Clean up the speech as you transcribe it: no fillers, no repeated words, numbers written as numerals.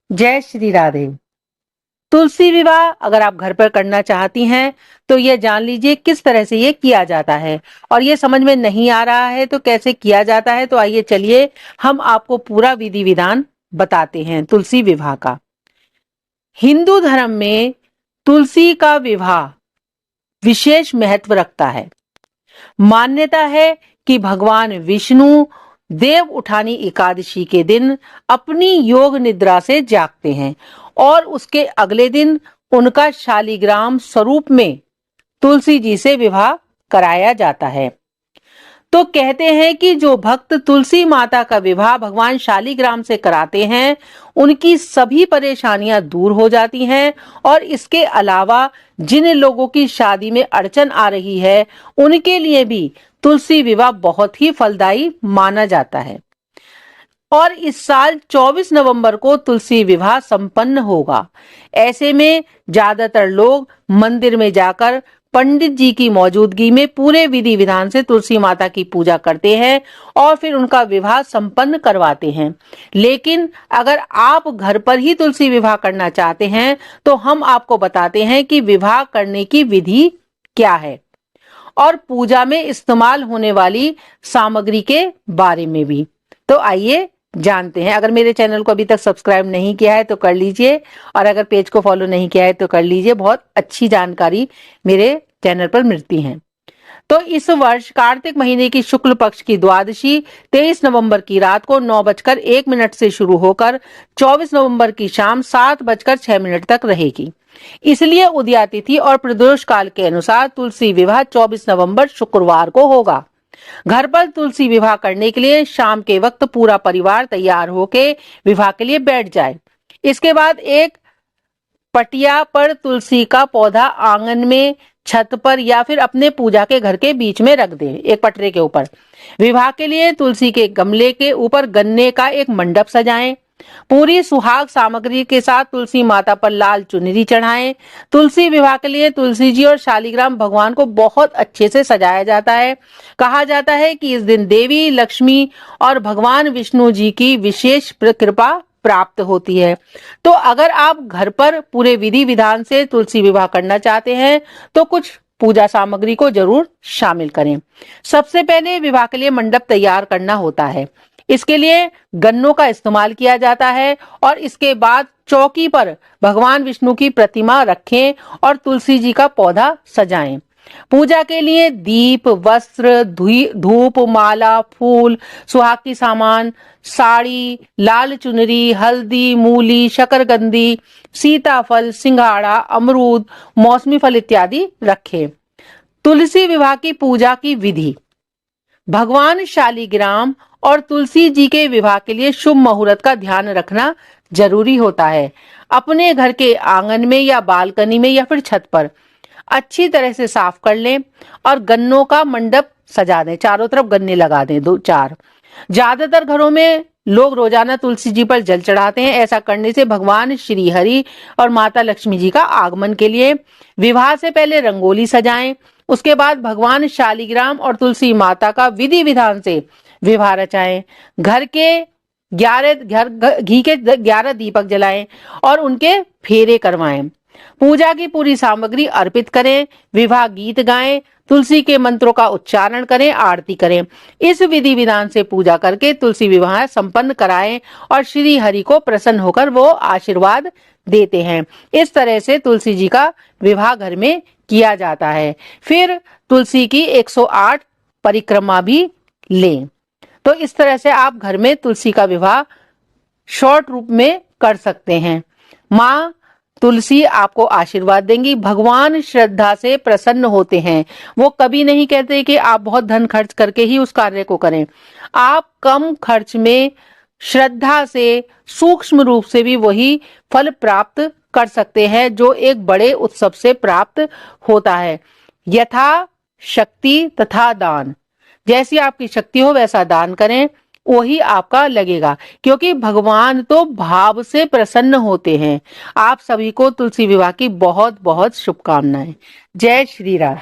जय श्री राधे। तुलसी विवाह अगर आप घर पर करना चाहती हैं तो ये जान लीजिए किस तरह से ये किया जाता है, और ये समझ में नहीं आ रहा है तो कैसे किया जाता है, तो आइए चलिए हम आपको पूरा विधि विधान बताते हैं तुलसी विवाह का। हिंदू धर्म में तुलसी का विवाह विशेष महत्व रखता है। मान्यता है कि भगवान विष्णु देव उठानी एकादशी के दिन अपनी योग निद्रा से जागते हैं और उसके अगले दिन उनका शालिग्राम स्वरूप में तुलसी जी से विवाह कराया जाता है। तो कहते हैं कि जो भक्त तुलसी माता का विवाह भगवान शालिग्राम से कराते हैं उनकी सभी परेशानियां दूर हो जाती हैं, और इसके अलावा जिन लोगों की शादी में अड़चन आ रही है उनके लिए भी तुलसी विवाह बहुत ही फलदायी माना जाता है। और इस साल 24 नवंबर को तुलसी विवाह संपन्न होगा। ऐसे में ज्यादातर लोग मंदिर में जाकर पंडित जी की मौजूदगी में पूरे विधि विधान से तुलसी माता की पूजा करते हैं और फिर उनका विवाह संपन्न करवाते हैं। लेकिन अगर आप घर पर ही तुलसी विवाह करना चाहते हैं तो हम आपको बताते हैं कि विवाह करने की विधि क्या है और पूजा में इस्तेमाल होने वाली सामग्री के बारे में भी। तो आइए जानते हैं। अगर मेरे चैनल को अभी तक सब्सक्राइब नहीं किया है तो कर लीजिए, और अगर पेज को फॉलो नहीं किया है तो कर लीजिए। बहुत अच्छी जानकारी मेरे चैनल पर मिलती है। तो इस वर्ष कार्तिक महीने की शुक्ल पक्ष की द्वादशी 23 नवंबर की रात को 9:01 से शुरू होकर 24 नवंबर की शाम 7:06 तक रहेगी। इसलिए उदया तिथि और प्रदोष काल के अनुसार तुलसी विवाह 24 नवंबर शुक्रवार को होगा। घर पर तुलसी विवाह करने के लिए शाम के वक्त पूरा परिवार तैयार होकर विवाह के लिए बैठ जाए। इसके बाद एक पटिया पर तुलसी का पौधा आंगन में, छत पर या फिर अपने पूजा के घर के बीच में रख दें, एक पटरे के ऊपर। विवाह के लिए तुलसी के गमले के ऊपर गन्ने का एक मंडप सजाएं। पूरी सुहाग सामग्री के साथ तुलसी माता पर लाल चुनरी चढ़ाएं। तुलसी विवाह के लिए तुलसी जी और शालिग्राम भगवान को बहुत अच्छे से सजाया जाता है। कहा जाता है कि इस दिन देवी लक्ष्मी और भगवान विष्णु जी की विशेष कृपा प्राप्त होती है। तो अगर आप घर पर पूरे विधि विधान से तुलसी विवाह करना चाहते हैं तो कुछ पूजा सामग्री को जरूर शामिल करें। सबसे पहले विवाह के लिए मंडप तैयार करना होता है। इसके लिए गन्नों का इस्तेमाल किया जाता है और इसके बाद चौकी पर भगवान विष्णु की प्रतिमा रखें और तुलसी जी का पौधा सजाएं। पूजा के लिए दीप, वस्त्र, धूप, माला, फूल, सुहाग की सामान, साड़ी, लाल चुनरी, हल्दी, मूली, शकरकंदी, सीताफल, सिंघाड़ा, अमरूद, मौसमी फल इत्यादि रखें। तुलसी विवाह की पूजा की विधि। भगवान शालिग्राम और तुलसी जी के विवाह के लिए शुभ मुहूर्त का ध्यान रखना जरूरी होता है। अपने घर के आंगन में या बालकनी में या फिर छत पर अच्छी तरह से साफ कर लें और गन्नों का मंडप सजा दें। चारों तरफ गन्ने लगा दें, 2-4। ज्यादातर घरों में लोग रोजाना तुलसी जी पर जल चढ़ाते हैं। ऐसा करने से भगवान श्री हरि और माता लक्ष्मी जी का आगमन के लिए विवाह से पहले रंगोली सजाएं। उसके बाद भगवान शालिग्राम और तुलसी माता का विधि विधान से विवाह रचाएं। घर के 11 घी के 11 दीपक जलाएं और उनके फेरे करवाएं। पूजा की पूरी सामग्री अर्पित करें, विवाह गीत गाएं, तुलसी के मंत्रों का उच्चारण करें, आरती करें। इस विधि विधान से पूजा करके तुलसी विवाह संपन्न कराएं और श्री हरि को प्रसन्न होकर वो आशीर्वाद देते हैं। इस तरह से तुलसी जी का विवाह घर में किया जाता है। फिर तुलसी की 108 परिक्रमा भी लें। तो इस तरह से आप घर में तुलसी का विवाह शॉर्ट रूप में कर सकते हैं। माँ तुलसी आपको आशीर्वाद देंगी। भगवान श्रद्धा से प्रसन्न होते हैं। वो कभी नहीं कहते कि आप बहुत धन खर्च करके ही उस कार्य को करें। आप कम खर्च में श्रद्धा से सूक्ष्म रूप से भी वही फल प्राप्त कर सकते हैं जो एक बड़े उत्सव से प्राप्त होता है। यथा शक्ति तथा दान। जैसी आपकी शक्ति हो वैसा दान करें, वही आपका लगेगा, क्योंकि भगवान तो भाव से प्रसन्न होते हैं। आप सभी को तुलसी विवाह की बहुत बहुत शुभकामनाएं। जय श्री राम।